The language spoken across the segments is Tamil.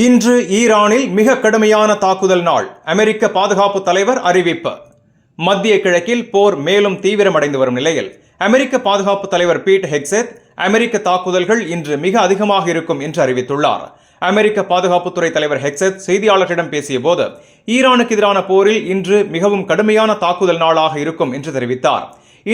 இன்று ஈரானில் மிக கடுமையான தாக்குதல் நாள். அமெரிக்க பாதுகாப்பு தலைவர் அறிவிப்பு. மத்திய கிழக்கில் போர் மேலும் தீவிரமடைந்து வரும் நிலையில் அமெரிக்க பாதுகாப்பு தலைவர் பீட் ஹெக்ஸெத் அமெரிக்க தாக்குதல்கள் இன்று மிக அதிகமாக இருக்கும் என்று அறிவித்துள்ளார். அமெரிக்க பாதுகாப்புத்துறை தலைவர் ஹெக்ஸெத் செய்தியாளர்களிடம் பேசிய போது ஈரானுக்கு எதிரான போரில் இன்று மிகவும் கடுமையான தாக்குதல் நாளாக இருக்கும் என்று தெரிவித்தார்.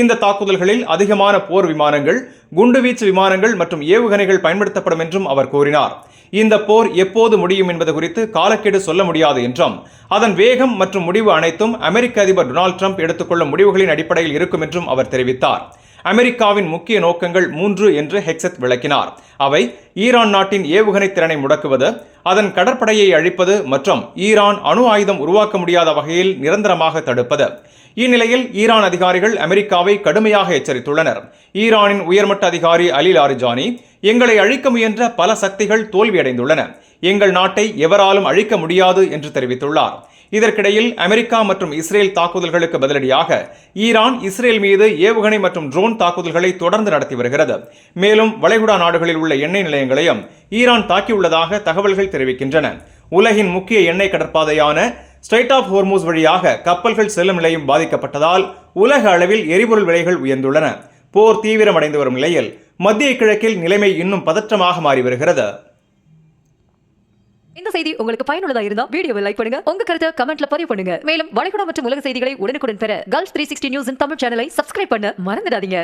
இந்த தாக்குதல்களில் அதிகமான போர் விமானங்கள், குண்டுவீச்சு விமானங்கள் மற்றும் ஏவுகணைகள் பயன்படுத்தப்படும் என்றும் அவர் கூறினார். இந்த போர் எப்போது முடியும் என்பது குறித்து காலக்கெடு சொல்ல முடியாது என்றும், அதன் வேகம் மற்றும் முடிவு அனைத்தும் அமெரிக்க அதிபர் டொனால்டு ட்ரம்ப் எடுத்துக்கொள்ளும் முடிவுகளின் அடிப்படையில் இருக்கும் என்றும் அவர் தெரிவித்தார். அமெரிக்காவின் முக்கிய நோக்கங்கள் 3 என்று ஹெக்ஸெத் விளக்கினார். அவை ஈரான் நாட்டின் ஏவுகணை திறனை முடக்குவது, அதன் கடற்படையை அழிப்பது மற்றும் ஈரான் அணு ஆயுதம் உருவாக்க முடியாத வகையில் நிரந்தரமாக தடுப்பது. இந்நிலையில் ஈரான் அதிகாரிகள் அமெரிக்காவை கடுமையாக எச்சரித்துள்ளனர். ஈரானின் உயர்மட்ட அதிகாரி அலி லாரிஜானி, எங்களை அழிக்க முயன்ற பல சக்திகள் தோல்வியடைந்துள்ளன, எங்கள் நாட்டை எவராலும் அழிக்க முடியாது என்று தெரிவித்துள்ளார். இதற்கிடையில் அமெரிக்கா மற்றும் இஸ்ரேல் தாக்குதல்களுக்கு பதிலடியாக ஈரான் இஸ்ரேல் மீது ஏவுகணை மற்றும் ட்ரோன் தாக்குதல்களை தொடர்ந்து நடத்தி வருகிறது. மேலும் வளைகுடா நாடுகளில் உள்ள எண்ணெய் நிலையங்களையும் ஈரான் தாக்கியுள்ளதாக தகவல்கள் தெரிவிக்கின்றன. உலகின் முக்கிய எண்ணெய் கடற்பாதையான ஸ்ட்ரெய்ட் ஆஃப் ஹோர்மூஸ் வழியாக கப்பல்கள் செல்லும் நிலையும் பாதிக்கப்பட்டதால் உலக அளவில் எரிபொருள் விலைகள் உயர்ந்துள்ளன. போர் தீவிரமடைந்து வரும் நிலையில் மத்திய கிழக்கில் நிலைமை இன்னும் பதற்றமாக மாறி வருகிறது. இந்த செய்தி உங்களுக்கு பயனுள்ளதா இருந்தா வீடியோவை லைக் பண்ணுங்க, உங்க கருத்தை கமெண்ட்ல பதிவு பண்ணுங்க. மேலும் வளைகுடா மற்றும் உலக செய்திகளை உடனுக்குடன் பெற Gulf 360 நியூஸ் தமிழ் சேனலை சப்ஸ்கிரைப் பண்ண மறந்துடாதீங்க.